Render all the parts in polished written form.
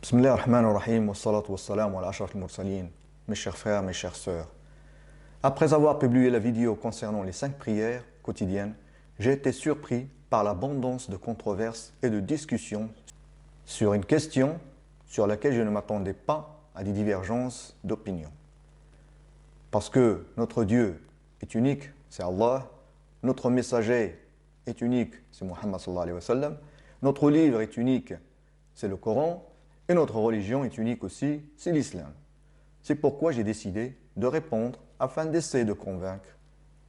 Bismillah ar-Rahman ar-Rahim, wa salatu wa salam wa al-ashraf al-mursalin. Mes chers frères, mes chères sœurs. Après avoir publié la vidéo concernant les 5 prières quotidiennes, j'ai été surpris par l'abondance de controverses et de discussions sur une question sur laquelle je ne m'attendais pas à des divergences d'opinion. Parce que notre Dieu est unique, c'est Allah, notre messager est unique, c'est Muhammad sallallahu alayhi wa sallam, notre livre est unique, c'est le Coran, et notre religion est unique aussi, c'est l'islam. C'est pourquoi j'ai décidé de répondre afin d'essayer de convaincre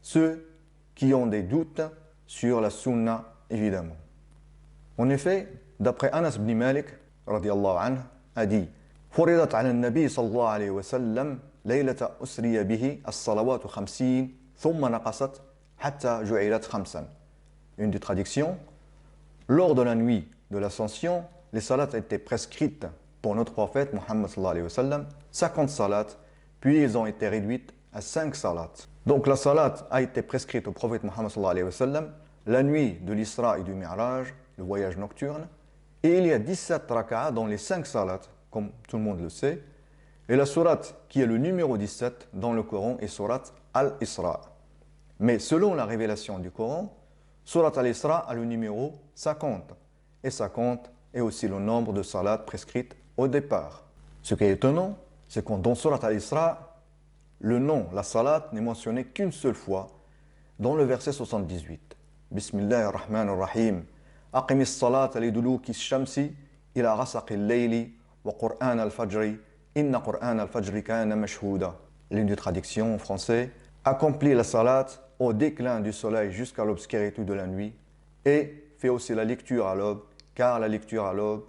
ceux qui ont des doutes sur la sunna, évidemment. En effet, d'après Anas ibn Malik, radiyallahu anhu, a dit فرضت على النبي صلى الله عليه وسلم ليلة أسري به الصلوات 50 ثم نقصت حتى جعلت 5. Une des traductions, lors de la nuit de l'ascension, les salats étaient prescrites pour notre prophète Muhammad sallallahu alayhi wa sallam, 50 salats, puis ils ont été réduites à 5 salats. Donc la salat a été prescrite au prophète Muhammad sallallahu alayhi wa sallam la nuit de l'Isra et du Mi'raj, le voyage nocturne, et il y a 17 raka'ah dans les 5 salats, comme tout le monde le sait, et la sourate qui est le numéro 17 dans le Coran est sourate Al-Isra. Mais selon la révélation du Coran, sourate Al-Isra a le numéro 50, et 50 est aussi le nombre de salats prescrites au départ. Ce qui est étonnant, c'est que dans sourate Al-Isra, le nom, la salat, n'est mentionné qu'une seule fois dans le verset 78. Bismillahir Rahmanir Rahim. Aqimis salata liduluki shamsi ila ghasaqil layli wa Qur'an al-Fajri inna Qur'an al-Fajri kana mashhouda. L'une des traductions en français, accomplis la salat au déclin du soleil jusqu'à l'obscurité de la nuit et fais aussi la lecture à l'aube, car la lecture à l'aube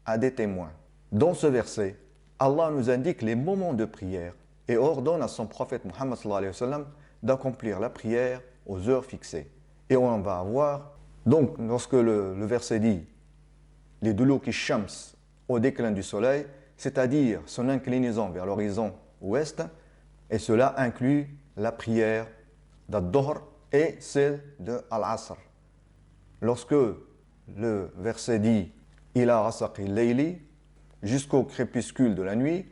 a des témoins. Dans ce verset, Allah nous indique les moments de prière et ordonne à son prophète Muhammad sallallahu alayhi wa sallam d'accomplir la prière aux heures fixées. Et on va avoir, donc lorsque le verset dit les duluki shams au déclin du soleil, c'est-à-dire son inclinaison vers l'horizon ouest, et cela inclut la prière d'Ad-Dohr et celle de Al-Asr. Lorsque le verset dit ila ghasaqil layli, jusqu'au crépuscule de la nuit,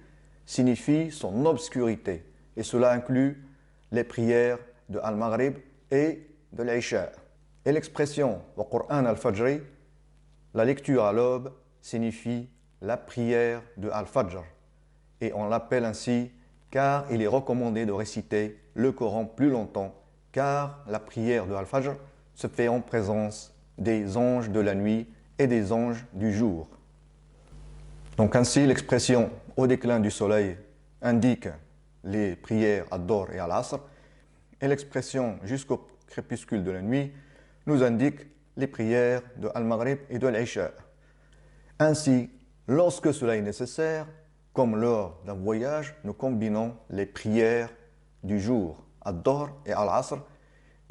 signifie son obscurité. Et cela inclut les prières de Al-Maghrib et de l'Isha. Et l'expression wa Qur'an al-Fajri, la lecture à l'aube, signifie la prière de Al-Fajr. Et on l'appelle ainsi car il est recommandé de réciter le Coran plus longtemps, car la prière de Al-Fajr se fait en présence des anges de la nuit et des anges du jour. Donc ainsi, l'expression « au déclin du soleil » indique les prières à Dor et à l'Asr, et l'expression « jusqu'au crépuscule de la nuit » nous indique les prières de Al-Maghrib et de l'Isha. Ainsi, lorsque cela est nécessaire, comme lors d'un voyage, nous combinons les prières du jour, Ad-Dor et Al-Asr,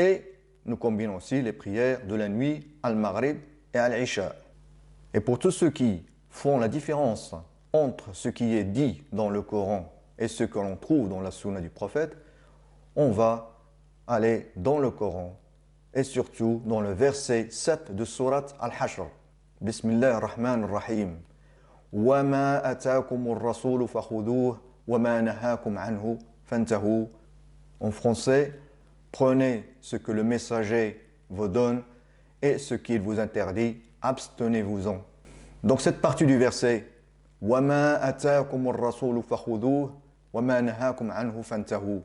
et nous combinons aussi les prières de la nuit, Al-Maghrib et Al-Isha. Et pour tous ceux qui font la différence entre ce qui est dit dans le Coran et ce que l'on trouve dans la sunna du prophète, on va aller dans le Coran et surtout dans le verset 7 de sourate Al-Hashr. Bismillah ar-Rahman ar-Rahim. Wa ma ataakumur rasoul fakhudouh wa ma nahakum anhu fantahu. En français, prenez ce que le messager vous donne et ce qu'il vous interdit, abstenez-vous-en. Donc cette partie du verset wa ma ataakumur rasoul fakhudouh wa ma nahakum anhu fantahu.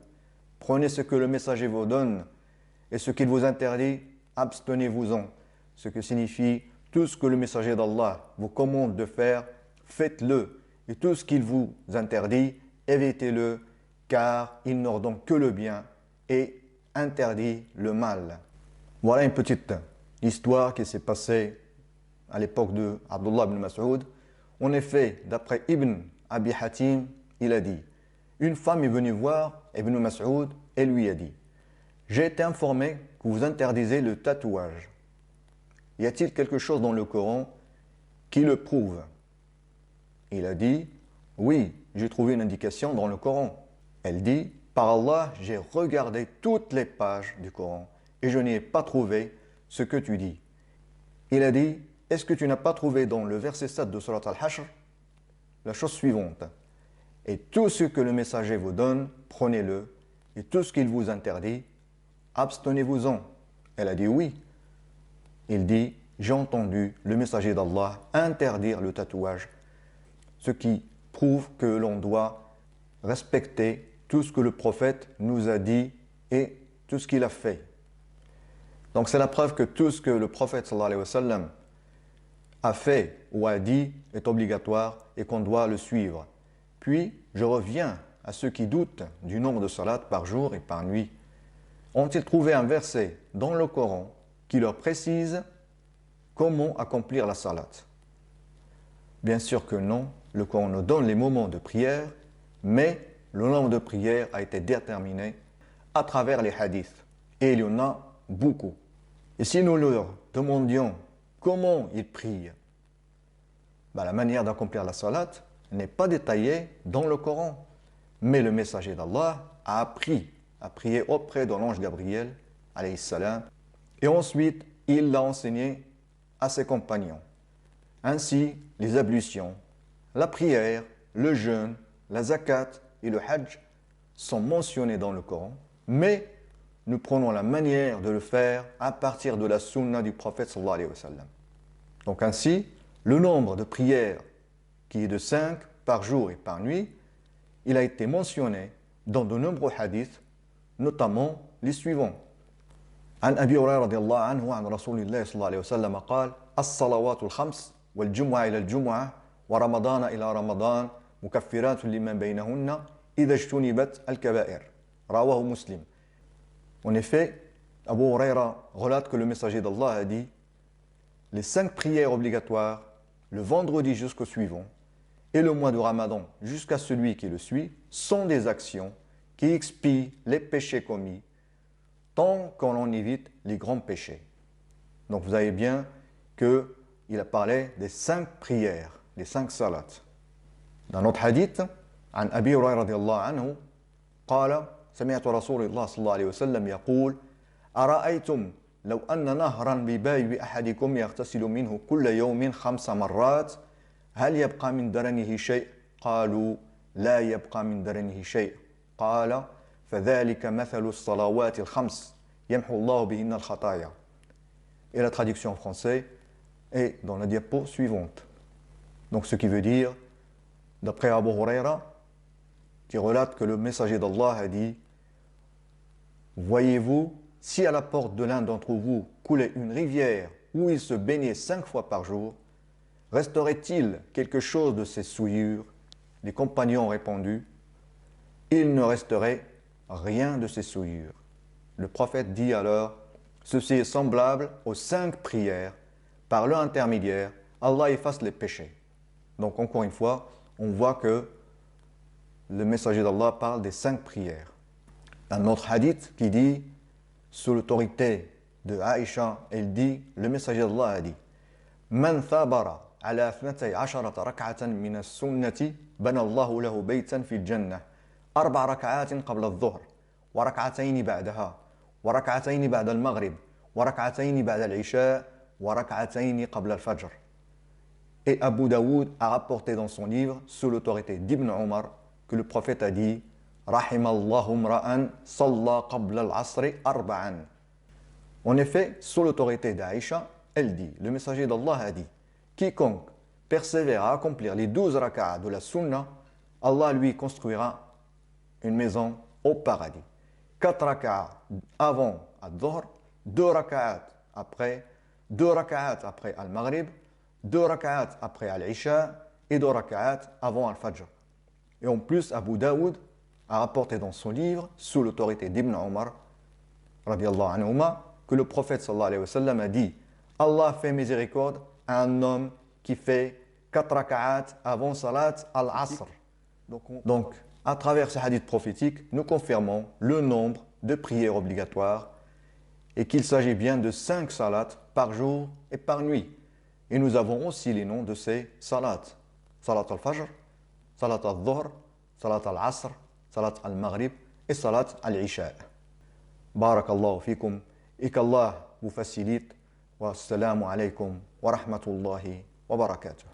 Prenez ce que le messager vous donne et ce qu'il vous interdit, abstenez-vous-en. Ce qui signifie tout ce que le messager d'Allah vous commande de faire, faites-le. Et tout ce qu'il vous interdit, évitez-le, car il n'ordonne que le bien et interdit le mal. Voilà une petite histoire qui s'est passée à l'époque de Abdullah ibn Mas'ud. En effet, d'après Ibn Abi Hatim, il a dit, une femme est venue voir Ibn Mas'ud et lui a dit, j'ai été informé que vous interdisez le tatouage. Y a-t-il quelque chose dans le Coran qui le prouve? Il a dit, oui, j'ai trouvé une indication dans le Coran. Elle dit, par Allah, j'ai regardé toutes les pages du Coran et je n'y ai pas trouvé ce que tu dis. Il a dit, est-ce que tu n'as pas trouvé dans le verset 7 de Surat Al-Hashr la chose suivante. Et tout ce que le messager vous donne, prenez-le. Et tout ce qu'il vous interdit, abstenez-vous-en. Elle a dit oui. Il dit, j'ai entendu le messager d'Allah interdire le tatouage, ce qui prouve que l'on doit respecter tout ce que le prophète nous a dit et tout ce qu'il a fait. Donc c'est la preuve que tout ce que le prophète sallallahu alayhi wa sallam a fait ou a dit est obligatoire et qu'on doit le suivre. Puis, je reviens à ceux qui doutent du nombre de salats par jour et par nuit. Ont-ils trouvé un verset dans le Coran qui leur précise comment accomplir la salat? Bien sûr que non. Le Coran nous donne les moments de prière, mais le nombre de prières a été déterminé à travers les hadiths. Et il y en a beaucoup. Et si nous leur demandions comment ils prient, la manière d'accomplir la salat n'est pas détaillée dans le Coran. Mais le messager d'Allah a appris à prier auprès de l'ange Gabriel, alayhi salam, et ensuite il l'a enseigné à ses compagnons. Ainsi, les ablutions, la prière, le jeûne, la zakat et le hajj sont mentionnés dans le Coran, mais nous prenons la manière de le faire à partir de la sunna du prophète sallallahu alayhi wa sallam. Donc ainsi, le nombre de prières qui est de 5 par jour et par nuit, il a été mentionné dans de nombreux hadiths, notamment les suivants. عن أبي هريرة رضي الله عنه عن رسول الله صلى الله عليه وسلم قال الصلوات الخمس والجمعة إلى الجمعة ورمضان إلى رمضان مكفرات لمن بينهن إذا اجتنبت الكبائر رواه مسلم. En effet, Abu Huraira relate que le messager d'Allah a dit: les 5 prières obligatoires, le vendredi jusqu'au suivant, et le mois de Ramadan jusqu'à celui qui le suit, sont des actions qui expient les péchés commis, tant qu'on en évite les grands péchés. Donc vous avez bien qu'il a parlé des 5 prières, des 5 salats. Dans notre hadith, عن أبي هريرة رضي الله عنه قال سمعت رسول الله صلى الله عليه وسلم يقول أرأيتم لو أن نهرا بباب أحدكم يغتسل منه كل يوم 5 مرات هل يبقى من درنه شيء؟ قالوا لا يبقى من درنه شيء. قال فذلك مثل الصلوات الخمس يمحو الله بهن الخطايا. Et la traduction en français est dans la diapo suivante. Donc ce qui veut dire, d'après Abu Huraira, qui relate que le messager d'Allah a dit: voyez-vous, si à la porte de l'un d'entre vous coulait une rivière où il se baignait 5 fois par jour, resterait-il quelque chose de ces souillures? Les compagnons ont répondu: il ne resterait rien de ces souillures. Le prophète dit alors: ceci est semblable aux 5 prières, par leur intermédiaire, Allah efface les péchés. Donc encore une fois, on voit que le messager d'Allah parle des 5 prières. Un autre hadith qui dit, sous l'autorité de Aïcha, elle dit, le messager d'Allah a dit: من ثابر على 12 ركعة من السنة بنى الله له بيتا في الجنة 4 ركعات قبل الظهر وركعتين بعدها وركعتين بعد المغرب وركعتين بعد العشاء وركعتين قبل الفجر. Et Abu Daoud a rapporté dans son livre, sous l'autorité d'Ibn Omar, que le prophète a dit: Rahimallahu mra'an salla qabla al-asri arba'an. En effet, sous l'autorité d'Aïcha, elle dit, le messager d'Allah a dit: quiconque persévère à accomplir les 12 raka'at de la sunna, Allah lui construira une maison au paradis. 4 raka'at avant al-dhuhr, 2 raka'at après, 2 raka'at après al-maghrib, 2 raka'at après al-isha et 2 raka'at avant al-fajr. Et en plus, Abu Daoud a rapporté dans son livre, sous l'autorité d'Ibn Omar, radiallahu anhuma, que le prophète sallallahu alayhi wa sallam a dit: Allah fait miséricorde à un homme qui fait 4 raka'at avant salat al-asr. Donc, à travers ce hadith prophétique, nous confirmons le nombre de prières obligatoires et qu'il s'agit bien de 5 salats par jour et par nuit. Et nous avons aussi les noms de ces salats: salat al-fajr, salat al-dhuhr, salat al-asr, salat al-maghrib et salat al-isha. Barakallahu fikum et qu'Allah vous facilite. Wassalamu alaikum wa rahmatullahi wa barakatuh.